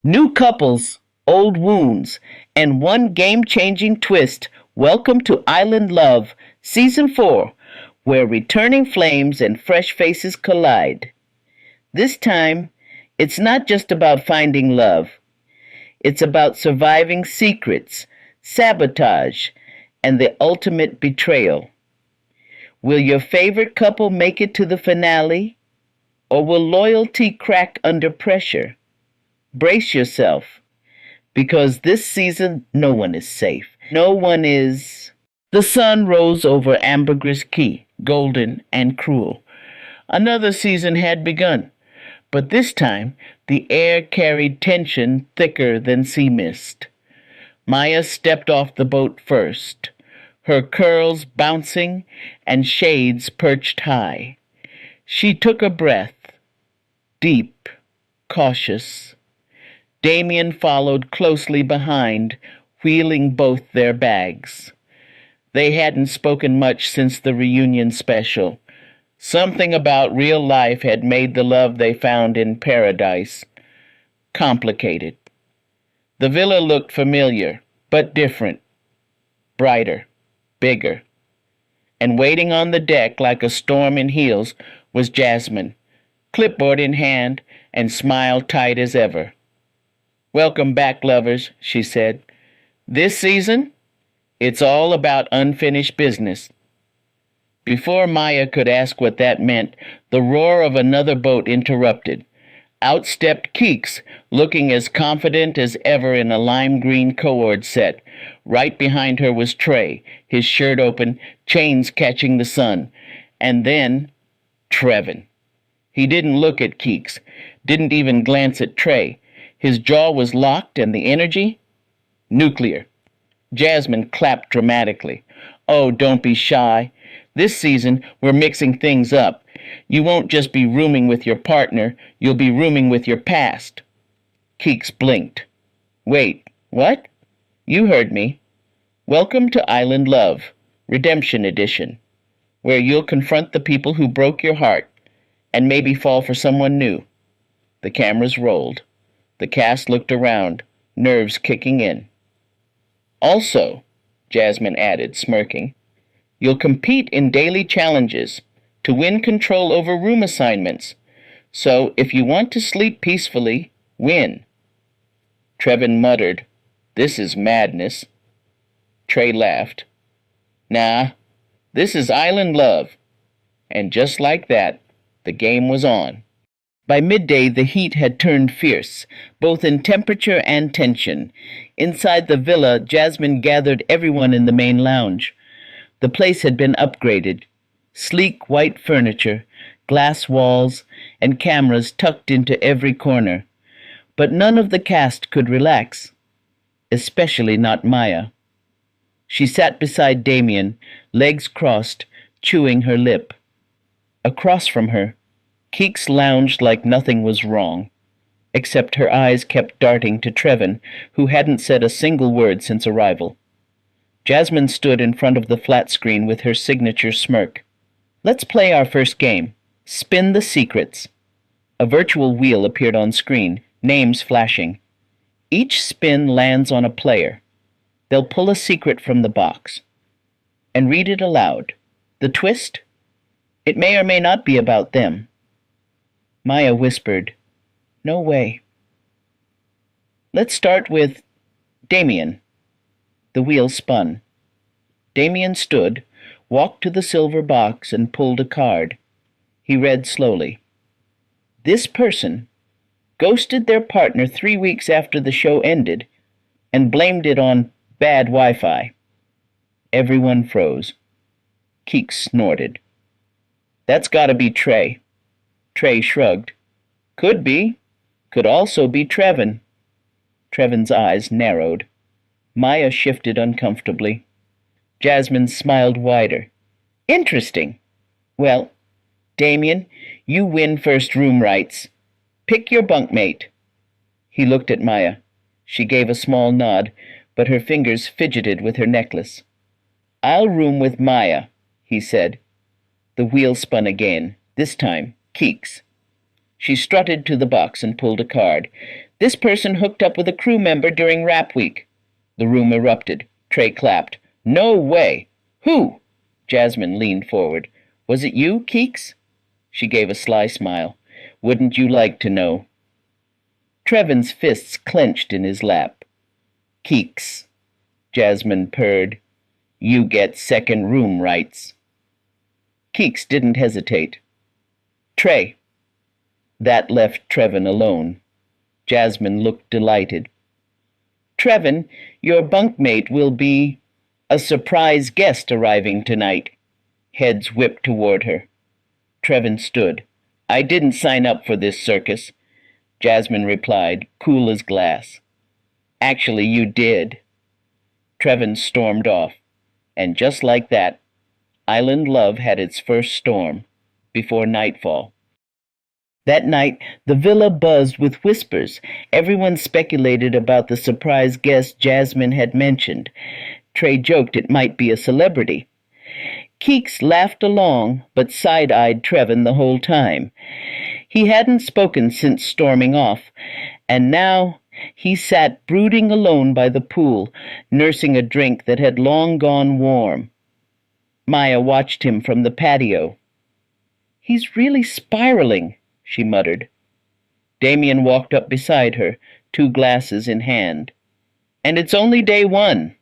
New couples, old wounds, and one game-changing twist. Welcome to Island Love, Season 4, where returning flames and fresh faces collide. This time, it's not just about finding love. It's about surviving secrets, sabotage, and the ultimate betrayal. Will your favorite couple make it to the finale? Or will loyalty crack under pressure? Brace yourself, because this season no one is safe. No one is. The sun rose over Ambergris Key, golden and cruel. Another season had begun, but this time the air carried tension thicker than sea mist. Maya stepped off the boat first, her curls bouncing and shades perched high. She took a breath, deep, cautious. Damien followed closely behind, wheeling both their bags. They hadn't spoken much since the reunion special. Something about real life had made the love they found in paradise complicated. The villa looked familiar, but different, brighter, bigger. And waiting on the deck like a storm in heels was Jasmine, clipboard in hand and smile tight as ever. "Welcome back, lovers," she said. "This season, it's all about unfinished business." Before Maya could ask what that meant, the roar of another boat interrupted. Out stepped Keeks, looking as confident as ever in a lime green cord set. Right behind her was Trey, his shirt open, chains catching the sun. And then, Trevin. He didn't look at Keeks, didn't even glance at Trey. His jaw was locked and the energy? Nuclear. Jasmine clapped dramatically. "Oh, don't be shy. This season, we're mixing things up. You won't just be rooming with your partner, you'll be rooming with your past." Keeks blinked. "Wait, what?" "You heard me. Welcome to Island Love, Redemption Edition, where you'll confront the people who broke your heart and maybe fall for someone new." The cameras rolled. The cast looked around, nerves kicking in. "Also," Jasmine added, smirking, "you'll compete in daily challenges to win control over room assignments. So if you want to sleep peacefully, win." Trevin muttered, "This is madness." Trey laughed. "Nah, this is Island Love." And just like that, the game was on. By midday, the heat had turned fierce, both in temperature and tension. Inside the villa, Jasmine gathered everyone in the main lounge. The place had been upgraded. Sleek white furniture, glass walls, and cameras tucked into every corner. But none of the cast could relax, especially not Maya. She sat beside Damien, legs crossed, chewing her lip. Across from her, Keeks lounged like nothing was wrong, except her eyes kept darting to Trevin, who hadn't said a single word since arrival. Jasmine stood in front of the flat screen with her signature smirk. "Let's play our first game. Spin the secrets." A virtual wheel appeared on screen, names flashing. Each spin lands on a player. They'll pull a secret from the box and read it aloud. The twist? It may or may not be about them. Maya whispered, "No way." "Let's start with Damien." The wheel spun. Damien stood, walked to the silver box, and pulled a card. He read slowly. "This person ghosted their partner 3 weeks after the show ended and blamed it on bad Wi-Fi." Everyone froze. Keeks snorted. "That's gotta be Trey." Trey shrugged. "Could be. Could also be Trevin." Trevin's eyes narrowed. Maya shifted uncomfortably. Jasmine smiled wider. "Interesting. Well, Damien, you win first room rights. Pick your bunkmate." He looked at Maya. She gave a small nod, but her fingers fidgeted with her necklace. "I'll room with Maya," he said. The wheel spun again, this time Keeks. She strutted to the box and pulled a card. This person hooked up with a crew member during rap week. The room erupted. Trey clapped. No way. Who? Jasmine leaned forward. Was it you, Keeks? She gave a sly smile. Wouldn't you like to know? Trevin's fists clenched in his lap. Keeks, Jasmine purred. You get second room rights. Keeks didn't hesitate. Trey. That left Trevin alone. Jasmine looked delighted. Trevin, your bunkmate will be a surprise guest arriving tonight. Heads whipped toward her. Trevin stood. I didn't sign up for this circus. Jasmine replied, cool as glass. Actually, you did. Trevin stormed off. And just like that, Island Love had its first storm before nightfall. That night, the villa buzzed with whispers. Everyone speculated about the surprise guest Jasmine had mentioned. Trey joked it might be a celebrity. Keeks laughed along, but side-eyed Trevin the whole time. He hadn't spoken since storming off, and now he sat brooding alone by the pool, nursing a drink that had long gone warm. Maya watched him from the patio. He's really spiraling, she muttered. Damien walked up beside her, 2 glasses in hand. And it's only day 1.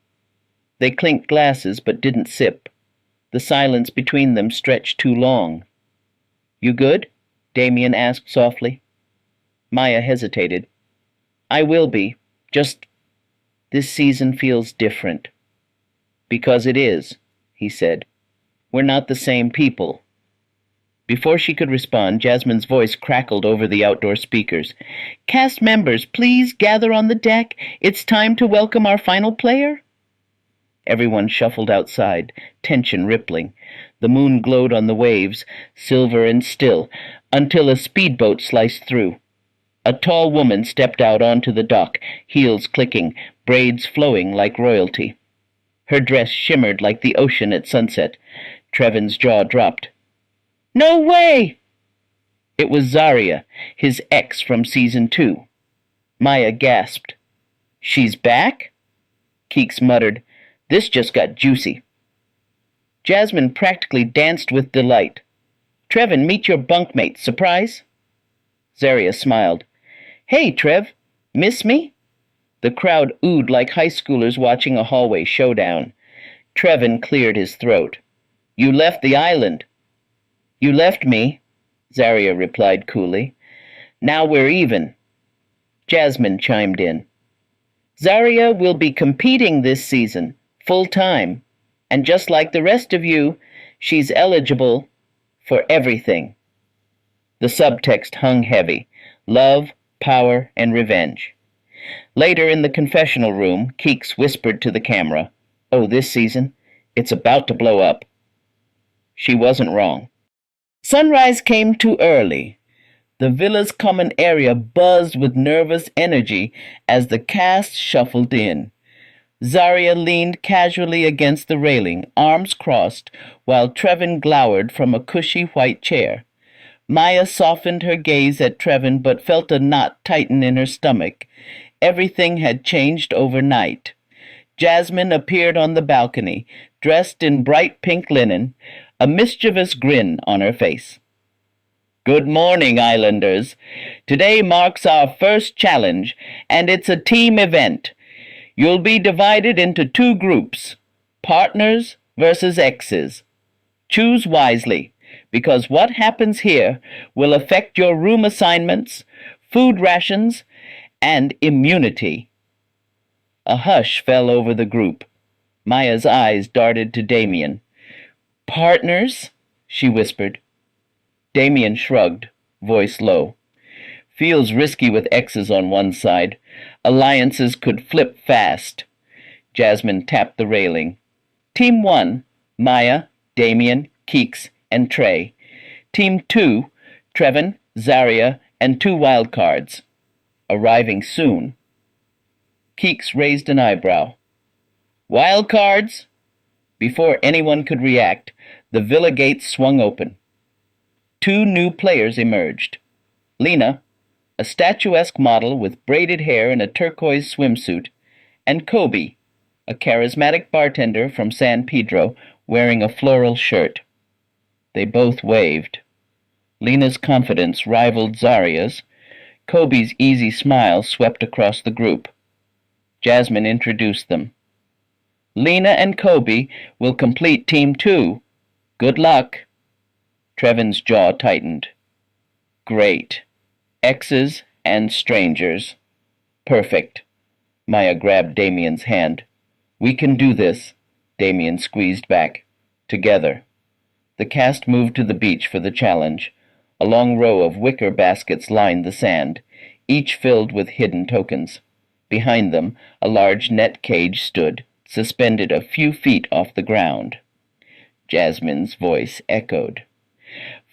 They clinked glasses but didn't sip. The silence between them stretched too long. You good? Damien asked softly. Maya hesitated. I will be. Just this season feels different. Because it is, he said. We're not the same people. Before she could respond, Jasmine's voice crackled over the outdoor speakers. Cast members, please gather on the deck. It's time to welcome our final player. Everyone shuffled outside, tension rippling. The moon glowed on the waves, silver and still, until a speedboat sliced through. A tall woman stepped out onto the dock, heels clicking, braids flowing like royalty. Her dress shimmered like the ocean at sunset. Trevin's jaw dropped. No way! It was Zaria, his ex from season 2. Maya gasped. She's back? Keeks muttered. This just got juicy. Jasmine practically danced with delight. Trevin, meet your bunkmate. Surprise? Zaria smiled. Hey, Trev. Miss me? The crowd oohed like high schoolers watching a hallway showdown. Trevin cleared his throat. You left the island. You left me, Zaria replied coolly. Now we're even. Jasmine chimed in. Zaria will be competing this season, full-time, and just like the rest of you, she's eligible for everything. The subtext hung heavy. Love, power, and revenge. Later in the confessional room, Keeks whispered to the camera, Oh, this season, it's about to blow up. She wasn't wrong. Sunrise came too early. The villa's common area buzzed with nervous energy as the cast shuffled in. Zaria leaned casually against the railing, arms crossed, while Trevin glowered from a cushy white chair. Maya softened her gaze at Trevin but felt a knot tighten in her stomach. Everything had changed overnight. Jasmine appeared on the balcony, dressed in bright pink linen, a mischievous grin on her face. Good morning, Islanders. Today marks our first challenge, and it's a team event. You'll be divided into 2 groups, partners versus exes. Choose wisely, because what happens here will affect your room assignments, food rations, and immunity. A hush fell over the group. Maya's eyes darted to Damien. Partners? She whispered. Damien shrugged, voice low. Feels risky with exes on one side. Alliances could flip fast. Jasmine tapped the railing. Team 1, Maya, Damien, Keeks, and Trey. Team 2, Trevin, Zaria, and 2 wildcards. Arriving soon. Keeks raised an eyebrow. Wildcards? Before anyone could react, the villa gates swung open. 2 new players emerged. Lena, a statuesque model with braided hair in a turquoise swimsuit, and Kobe, a charismatic bartender from San Pedro wearing a floral shirt. They both waved. Lena's confidence rivaled Zaria's. Kobe's easy smile swept across the group. Jasmine introduced them. Lena and Kobe will complete Team 2. Good luck. Trevin's jaw tightened. Great. Exes and strangers. Perfect. Maya grabbed Damien's hand. We can do this. Damien squeezed back. Together. The cast moved to the beach for the challenge. A long row of wicker baskets lined the sand, each filled with hidden tokens. Behind them, a large net cage stood, suspended a few feet off the ground. Jasmine's voice echoed.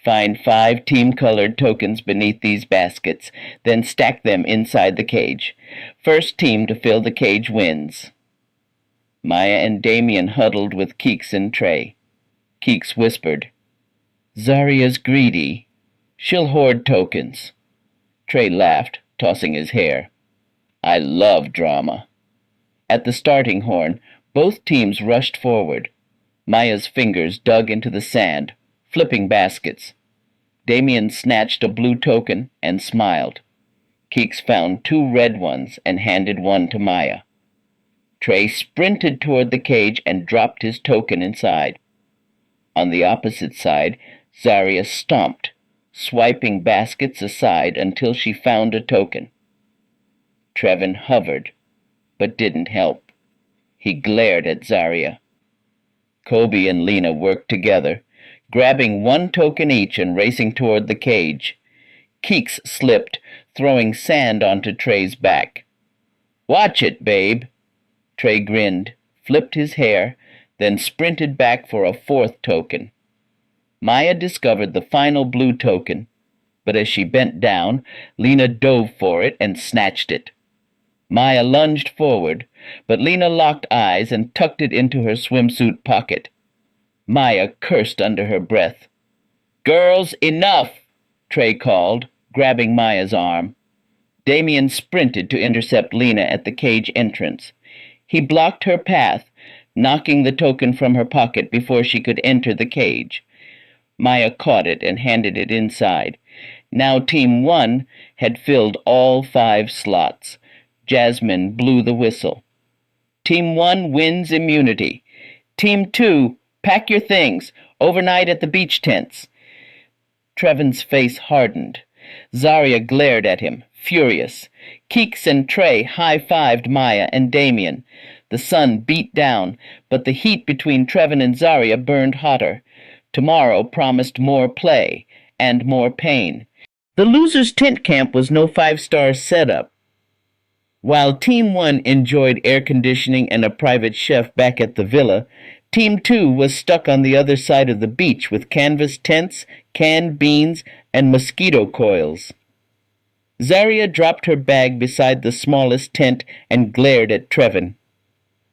Find 5 team-colored tokens beneath these baskets, then stack them inside the cage. First team to fill the cage wins. Maya and Damien huddled with Keeks and Trey. Keeks whispered, Zaria's greedy. She'll hoard tokens. Trey laughed, tossing his hair. I love drama. At the starting horn, both teams rushed forward. Maya's fingers dug into the sand, flipping baskets. Damien snatched a blue token and smiled. Keeks found 2 red ones and handed one to Maya. Trey sprinted toward the cage and dropped his token inside. On the opposite side, Zaria stomped, swiping baskets aside until she found a token. Trevin hovered, but didn't help. He glared at Zaria. Kobe and Lena worked together, grabbing 1 token each and racing toward the cage. Keeks slipped, throwing sand onto Trey's back. Watch it, babe. Trey grinned, flipped his hair, then sprinted back for a 4th token. Maya discovered the final blue token, but as she bent down, Lena dove for it and snatched it. Maya lunged forward, but Lena locked eyes and tucked it into her swimsuit pocket. Maya cursed under her breath. Girls, enough! Trey called, grabbing Maya's arm. Damien sprinted to intercept Lena at the cage entrance. He blocked her path, knocking the token from her pocket before she could enter the cage. Maya caught it and handed it inside. Now Team 1 had filled all 5 slots. Jasmine blew the whistle. Team 1 wins immunity. Team 2, pack your things. Overnight at the beach tents. Trevin's face hardened. Zaria glared at him, furious. Keeks and Trey high-fived Maya and Damien. The sun beat down, but the heat between Trevin and Zaria burned hotter. Tomorrow promised more play and more pain. The losers' tent camp was no 5-star setup. While Team 1 enjoyed air conditioning and a private chef back at the villa, Team 2 was stuck on the other side of the beach with canvas tents, canned beans, and mosquito coils. Zaria dropped her bag beside the smallest tent and glared at Trevin.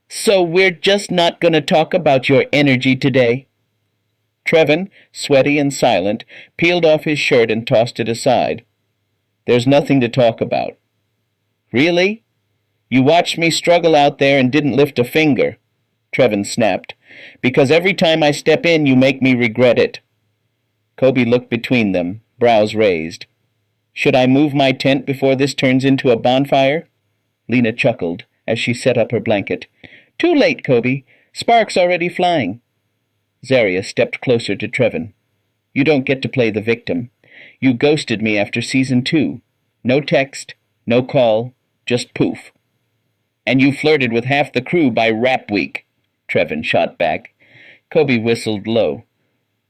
So we're just not going to talk about your energy today? Trevin, sweaty and silent, peeled off his shirt and tossed it aside. There's nothing to talk about. Really? You watched me struggle out there and didn't lift a finger, Trevin snapped. Because every time I step in, you make me regret it. Kobe looked between them, brows raised. Should I move my tent before this turns into a bonfire? Lena chuckled as she set up her blanket. Too late, Kobe. Sparks already flying. Zaria stepped closer to Trevin. You don't get to play the victim. You ghosted me after season 2. No text, no call, just poof. And you flirted with half the crew by rap week, Trevin shot back. Kobe whistled low.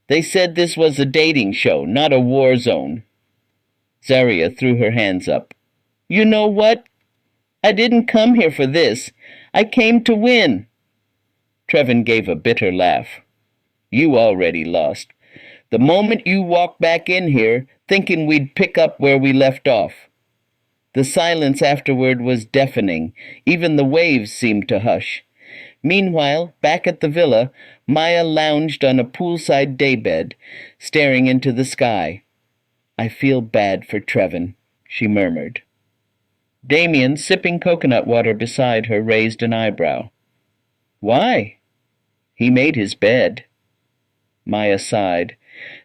They said this was a dating show, not a war zone. Zaria threw her hands up. You know what? I didn't come here for this. I came to win. Trevin gave a bitter laugh. You already lost. The moment you walked back in here, thinking we'd pick up where we left off. The silence afterward was deafening. Even the waves seemed to hush. Meanwhile, back at the villa, Maya lounged on a poolside daybed, staring into the sky. I feel bad for Trevin, she murmured. Damien, sipping coconut water beside her, raised an eyebrow. Why? He made his bed. Maya sighed.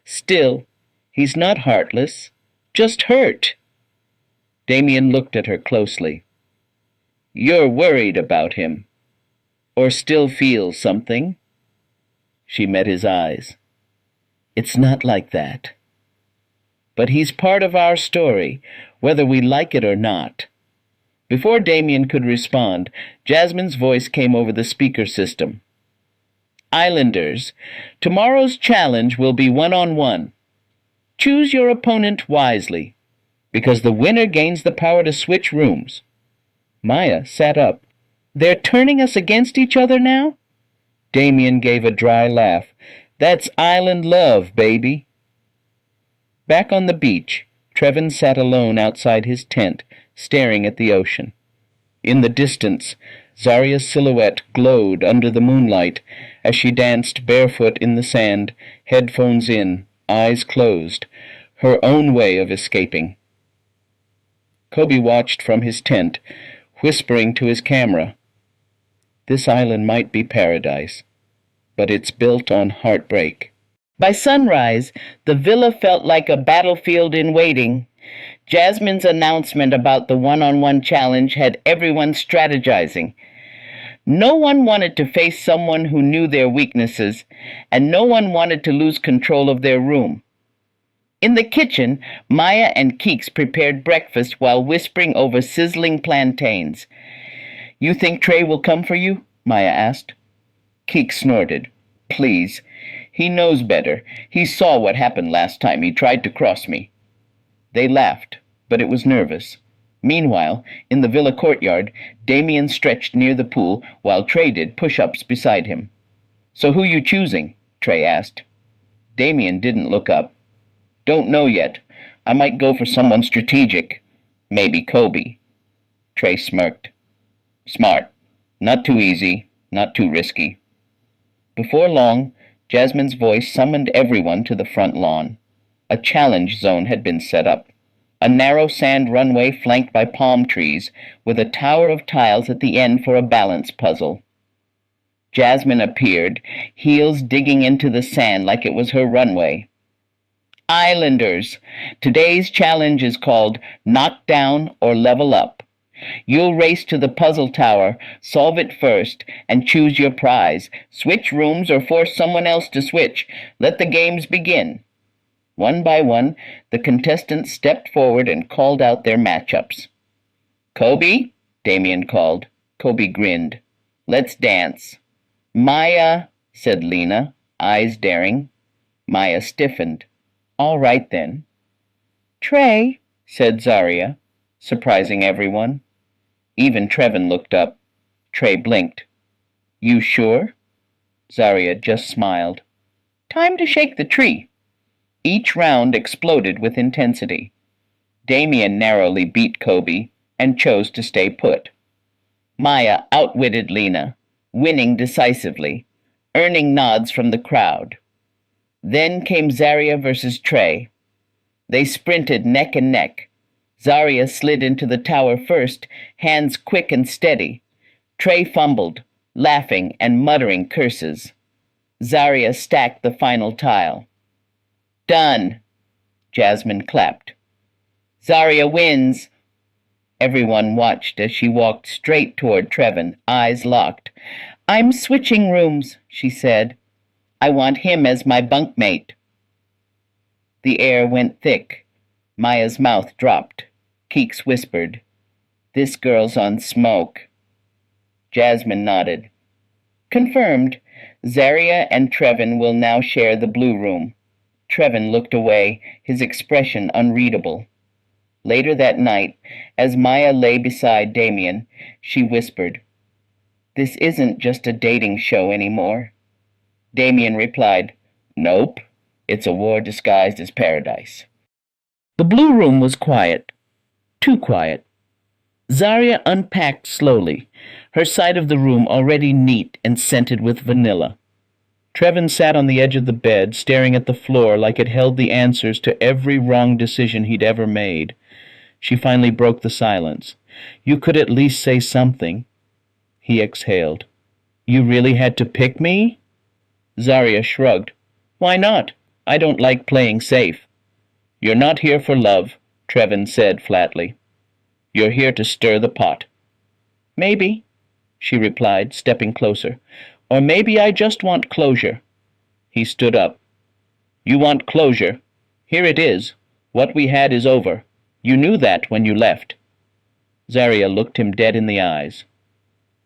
Still, he's not heartless, just hurt. Damien looked at her closely. You're worried about him, or still feel something? She met his eyes. It's not like that. But he's part of our story, whether we like it or not. Before Damien could respond, Jasmine's voice came over the speaker system. Islanders, tomorrow's challenge will be one-on-one. Choose your opponent wisely, because the winner gains the power to switch rooms. Maya sat up. They're turning us against each other now? Damien gave a dry laugh. That's island love, baby. Back on the beach, Trevin sat alone outside his tent, staring at the ocean. In the distance, Zaria's silhouette glowed under the moonlight as she danced barefoot in the sand, headphones in, eyes closed, her own way of escaping. Kobe watched from his tent, whispering to his camera. This island might be paradise, but it's built on heartbreak. By sunrise, the villa felt like a battlefield in waiting. Jasmine's announcement about the one-on-one challenge had everyone strategizing. No one wanted to face someone who knew their weaknesses, and no one wanted to lose control of their room. In the kitchen, Maya and Keeks prepared breakfast while whispering over sizzling plantains. You think Trey will come for you? Maya asked. Keeks snorted. Please. He knows better. He saw what happened last time he tried to cross me. They laughed, but it was nervous. Meanwhile, in the villa courtyard, Damien stretched near the pool while Trey did push-ups beside him. So who you choosing? Trey asked. Damien didn't look up. Don't know yet. I might go for someone strategic. Maybe Kobe. Trey smirked. Smart. Not too easy, not too risky. Before long, Jasmine's voice summoned everyone to the front lawn. A challenge zone had been set up. A narrow sand runway flanked by palm trees, with a tower of tiles at the end for a balance puzzle. Jasmine appeared, heels digging into the sand like it was her runway. Islanders, today's challenge is called Knock Down or Level Up. You'll race to the puzzle tower, solve it first, and choose your prize. Switch rooms or force someone else to switch. Let the games begin. One by one, the contestants stepped forward and called out their matchups. Kobe, Damien called. Kobe grinned. Let's dance. Maya, said Lena, eyes daring. Maya stiffened. All right then. Trey, said Zaria, surprising everyone. Even Trevin looked up. Trey blinked. You sure? Zaria just smiled. Time to shake the tree. Each round exploded with intensity. Damien narrowly beat Kobe and chose to stay put. Maya outwitted Lena, winning decisively, earning nods from the crowd. Then came Zaria versus Trey. They sprinted neck and neck. Zaria slid into the tower first, hands quick and steady. Trey fumbled, laughing and muttering curses. Zaria stacked the final tile. Done. Jasmine clapped. Zaria wins. Everyone watched as she walked straight toward Trevin, eyes locked. I'm switching rooms, she said. I want him as my bunkmate. The air went thick. Maya's mouth dropped. Keeks whispered, This girl's on smoke. Jasmine nodded. Confirmed. Zaria and Trevin will now share the blue room. Trevin looked away, his expression unreadable. Later that night, as Maya lay beside Damien, she whispered, This isn't just a dating show anymore. Damien replied, Nope, it's a war disguised as paradise. The blue room was quiet, too quiet. Zaria unpacked slowly, her side of the room already neat and scented with vanilla. Trevin sat on the edge of the bed, staring at the floor like it held the answers to every wrong decision he'd ever made. She finally broke the silence. "You could at least say something." He exhaled. "You really had to pick me?" Zaria shrugged. "Why not? I don't like playing safe." "You're not here for love," Trevin said flatly. "You're here to stir the pot." "Maybe," she replied, stepping closer. "Or maybe I just want closure." He stood up. "You want closure? Here it is. What we had is over. You knew that when you left." Zaria looked him dead in the eyes.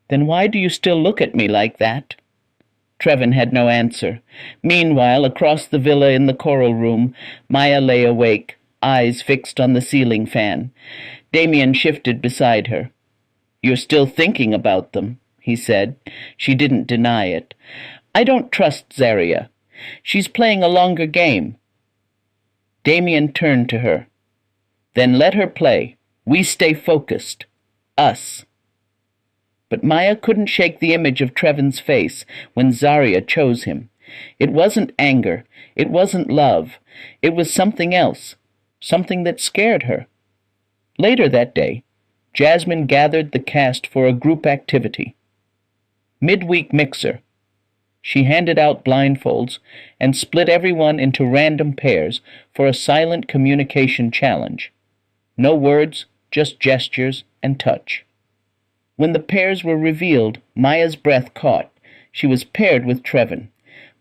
"Then why do you still look at me like that?" Trevin had no answer. Meanwhile, across the villa in the coral room, Maya lay awake, eyes fixed on the ceiling fan. Damien shifted beside her. "You're still thinking about them," he said. She didn't deny it. "I don't trust Zaria. She's playing a longer game." Damien turned to her. "Then let her play. We stay focused. Us." But Maya couldn't shake the image of Trevin's face when Zaria chose him. It wasn't anger. It wasn't love. It was something else, something that scared her. Later that day, Jasmine gathered the cast for a group activity. Midweek mixer. She handed out blindfolds and split everyone into random pairs for a silent communication challenge. No words, just gestures and touch. When the pairs were revealed, Maya's breath caught. She was paired with Trevin.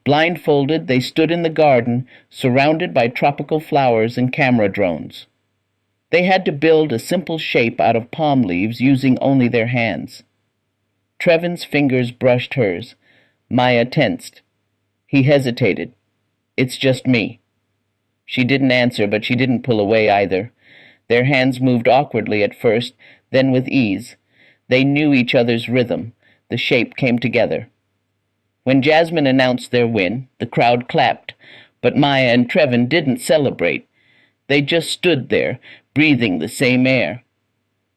Blindfolded, they stood in the garden, surrounded by tropical flowers and camera drones. They had to build a simple shape out of palm leaves using only their hands. Trevin's fingers brushed hers. Maya tensed. He hesitated. "It's just me." She didn't answer, but she didn't pull away either. Their hands moved awkwardly at first, then with ease. They knew each other's rhythm. The shape came together. When Jasmine announced their win, the crowd clapped, but Maya and Trevin didn't celebrate. They just stood there, breathing the same air.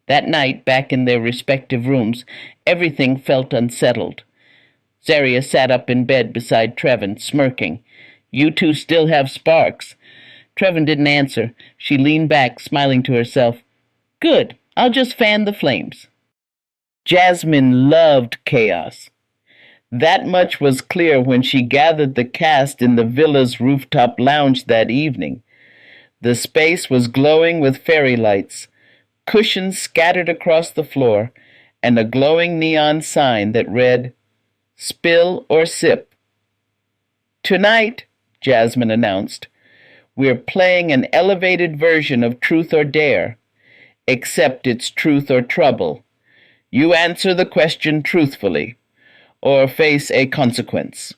That night, back in their respective rooms, everything felt unsettled. Zaria sat up in bed beside Trevin, smirking. "You two still have sparks." Trevin didn't answer. She leaned back, smiling to herself. "Good. I'll just fan the flames." Jasmine loved chaos. That much was clear when she gathered the cast in the villa's rooftop lounge that evening. The space was glowing with fairy lights, cushions scattered across the floor, and a glowing neon sign that read, "Spill or Sip." "Tonight," Jasmine announced, "we're playing an elevated version of Truth or Dare, except it's Truth or Trouble. You answer the question truthfully, or face a consequence."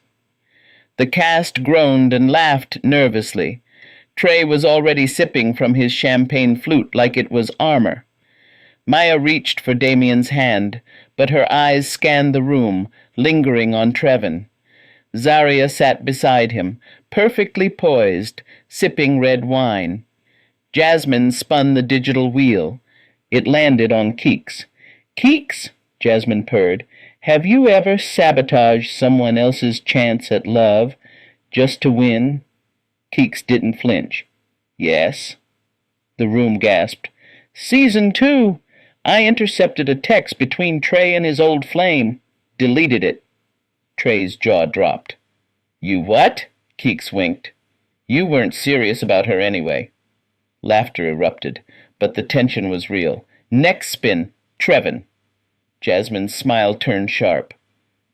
The cast groaned and laughed nervously. Trey was already sipping from his champagne flute like it was armor. Maya reached for Damien's hand, but her eyes scanned the room, lingering on Trevin. Zaria sat beside him, perfectly poised, sipping red wine. Jasmine spun the digital wheel. It landed on Keeks. "Keeks," Jasmine purred, "have you ever sabotaged someone else's chance at love just to win?" Keeks didn't flinch. "Yes." The room gasped. "Season 2! I intercepted a text between Trey and his old flame. Deleted it." Trey's jaw dropped. "You what?" Keeks winked. "You weren't serious about her anyway." Laughter erupted, but the tension was real. "Next spin, Trevin." Jasmine's smile turned sharp.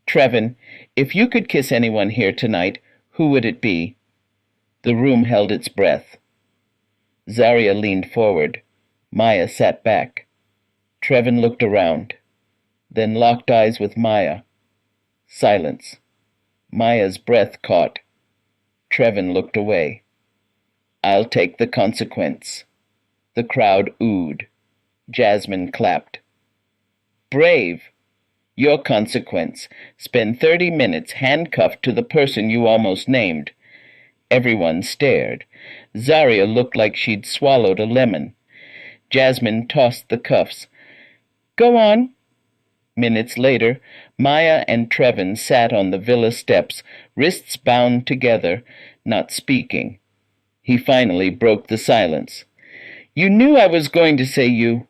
"Trevin, if you could kiss anyone here tonight, who would it be?" The room held its breath. Zaria leaned forward. Maya sat back. Trevin looked around, then locked eyes with Maya. Silence. Maya's breath caught. Trevin looked away. "I'll take the consequence." The crowd oohed. Jasmine clapped. "Brave. Your consequence. Spend 30 minutes handcuffed to the person you almost named." Everyone stared. Zaria looked like she'd swallowed a lemon. Jasmine tossed the cuffs. "Go on." Minutes later, Maya and Trevin sat on the villa steps, wrists bound together, not speaking. He finally broke the silence. You knew I was going to say you.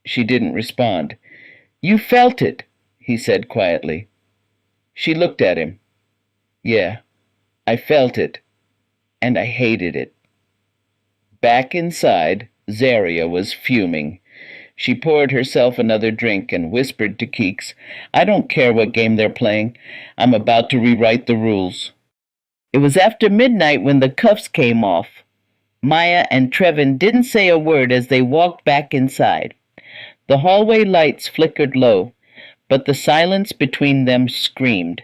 She didn't respond. You felt it, he said quietly. She looked at him. Yeah, I felt it, and I hated it. Back inside, Zaria was fuming. She poured herself another drink and whispered to Keeks, I don't care what game they're playing. I'm about to rewrite the rules. It was after midnight when the cuffs came off. Maya and Trevin didn't say a word as they walked back inside. The hallway lights flickered low, but the silence between them screamed.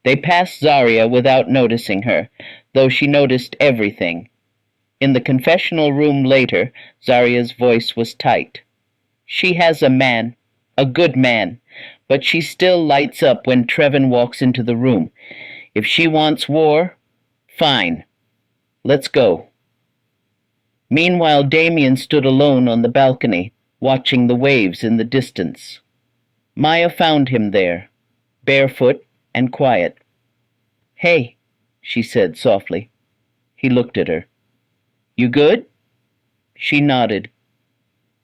They passed Zaria without noticing her, though she noticed everything. In the confessional room later, Zaria's voice was tight. She has a man, a good man, but she still lights up when Trevin walks into the room. If she wants war, fine. Let's go. Meanwhile, Damien stood alone on the balcony, watching the waves in the distance. Maya found him there, barefoot and quiet. Hey, she said softly. He looked at her. You good? She nodded.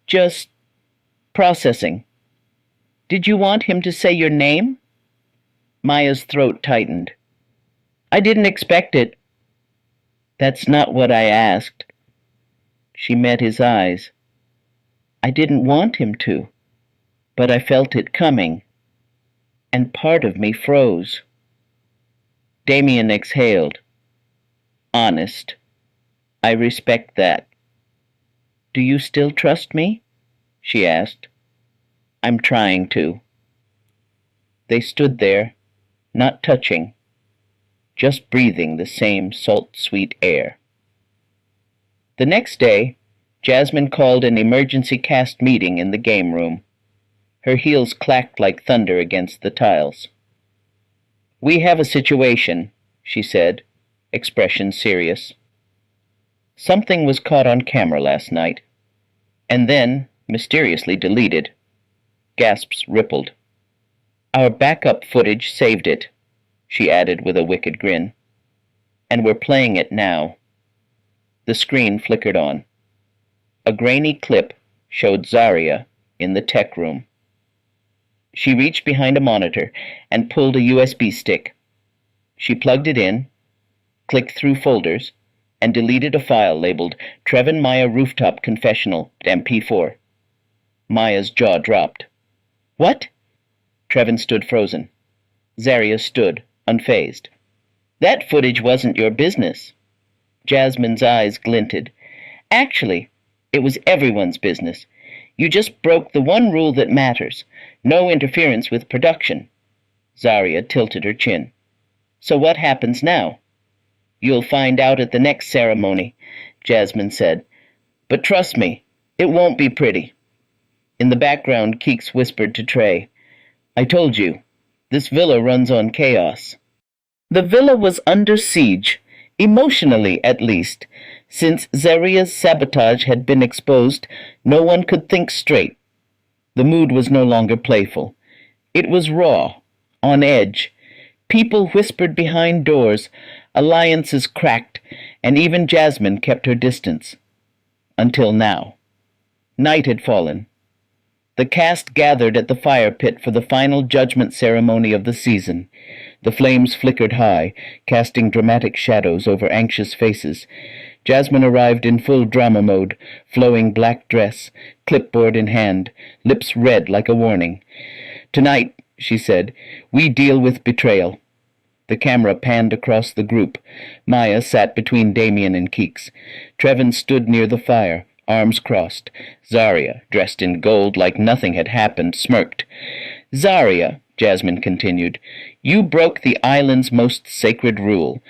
Just processing. Did you want him to say your name? Maya's throat tightened. I didn't expect it. That's not what I asked. She met his eyes. I didn't want him to, but I felt it coming, and part of me froze. Damien exhaled. Honest. I respect that. Do you still trust me? She asked. I'm trying to. They stood there, not touching, just breathing the same salt-sweet air. The next day, Jasmine called an emergency cast meeting in the game room. Her heels clacked like thunder against the tiles. We have a situation, she said, expression serious. Something was caught on camera last night, and then mysteriously deleted. Gasps rippled. Our backup footage saved it, she added with a wicked grin. And we're playing it now. The screen flickered on. A grainy clip showed Zaria in the tech room. She reached behind a monitor and pulled a USB stick. She plugged it in, clicked through folders, and deleted a file labeled Trevin Maya Rooftop Confessional MP4. Maya's jaw dropped. What? Trevin stood frozen. Zaria stood, unfazed. That footage wasn't your business. Jasmine's eyes glinted. Actually, it was everyone's business. You just broke the one rule that matters. No interference with production. Zaria tilted her chin. So what happens now? You'll find out at the next ceremony, Jasmine said. But trust me, it won't be pretty. In the background, Keeks whispered to Trey, I told you, this villa runs on chaos. The villa was under siege, emotionally at least. Since Zaria's sabotage had been exposed, no one could think straight. The mood was no longer playful. It was raw, on edge. People whispered behind doors, alliances cracked, and even Jasmine kept her distance. Until now. Night had fallen. The cast gathered at the fire pit for the final judgment ceremony of the season. The flames flickered high, casting dramatic shadows over anxious faces. Jasmine arrived in full drama mode, flowing black dress, clipboard in hand, lips red like a warning. Tonight, she said, we deal with betrayal. The camera panned across the group. Maya sat between Damien and Keeks. Trevin stood near the fire, arms crossed. Zaria, dressed in gold like nothing had happened, smirked. Zaria, Jasmine continued, you broke the island's most sacred rule.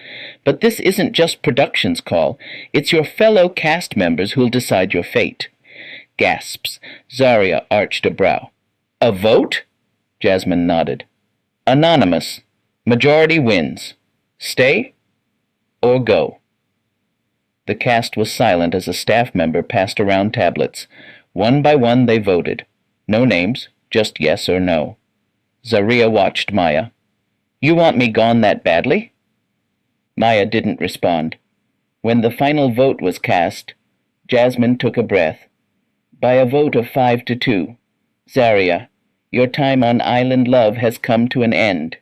But this isn't just production's call. It's your fellow cast members who'll decide your fate. Gasps. Zaria arched a brow. A vote? Jasmine nodded. Anonymous. Majority wins. Stay or go. The cast was silent as a staff member passed around tablets. One by one they voted. No names, just yes or no. Zaria watched Maya. You want me gone that badly? Maya didn't respond. When the final vote was cast, Jasmine took a breath. By a vote of 5-2, Zaria, your time on Island Love has come to an end.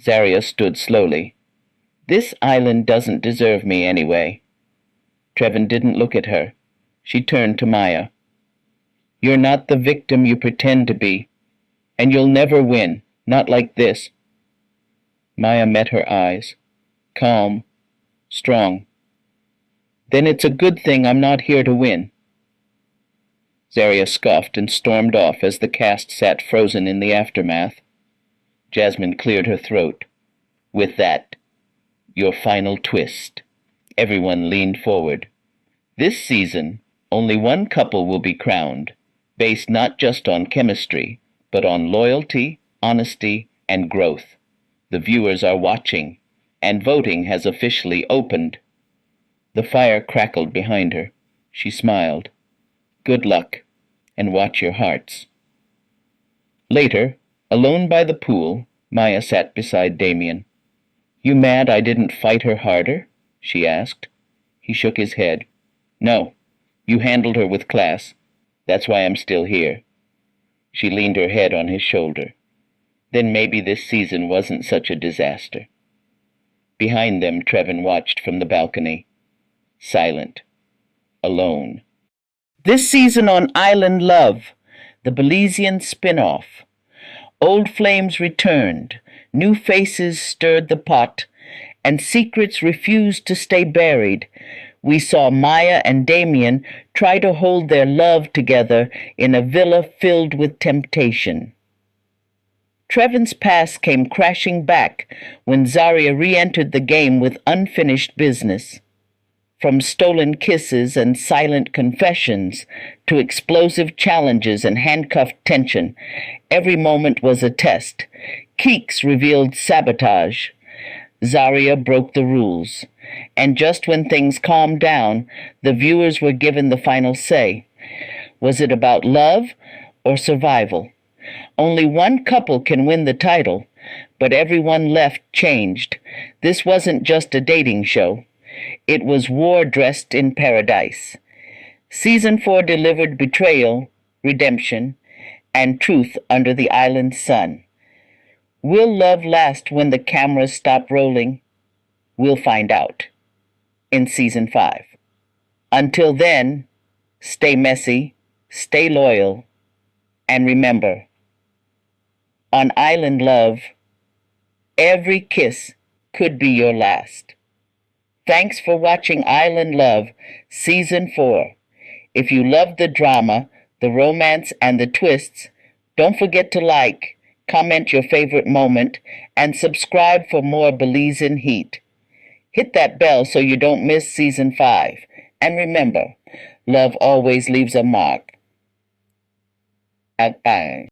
Zaria stood slowly. This island doesn't deserve me anyway. Trevin didn't look at her. She turned to Maya. You're not the victim you pretend to be, and you'll never win, not like this. Maya met her eyes, calm, strong. Then it's a good thing I'm not here to win. Zaria scoffed and stormed off as the cast sat frozen in the aftermath. Jasmine cleared her throat. With that, your final twist. Everyone leaned forward. This season, only one couple will be crowned, based not just on chemistry, but on loyalty, honesty, and growth. The viewers are watching, and voting has officially opened. The fire crackled behind her. She smiled. Good luck, and watch your hearts. Later, alone by the pool, Maya sat beside Damien. You mad I didn't fight her harder? She asked. He shook his head. No, you handled her with class. That's why I'm still here. She leaned her head on his shoulder. Then maybe this season wasn't such a disaster. Behind them, Trevin watched from the balcony. Silent. Alone. This season on Island Love, the Belizean Spin-Off. Old flames returned, new faces stirred the pot, and secrets refused to stay buried. We saw Maya and Damien try to hold their love together in a villa filled with temptation. Trevin's past came crashing back when Zaria re-entered the game with unfinished business. From stolen kisses and silent confessions to explosive challenges and handcuffed tension, every moment was a test. Keeks revealed sabotage. Zaria broke the rules. And just when things calmed down, the viewers were given the final say. Was it about love or survival? Only one couple can win the title, but everyone left changed. This wasn't just a dating show. It was war dressed in paradise. Season 4 delivered betrayal, redemption, and truth under the island's sun. Will love last when the cameras stop rolling? We'll find out in Season 5. Until then, stay messy, stay loyal, and remember, on Island Love, every kiss could be your last. Thanks for watching Island Love Season 4. If you loved the drama, the romance, and the twists, don't forget to like, comment your favorite moment, and subscribe for more Belizean heat. Hit that bell so you don't miss Season 5. And remember, love always leaves a mark. Bye.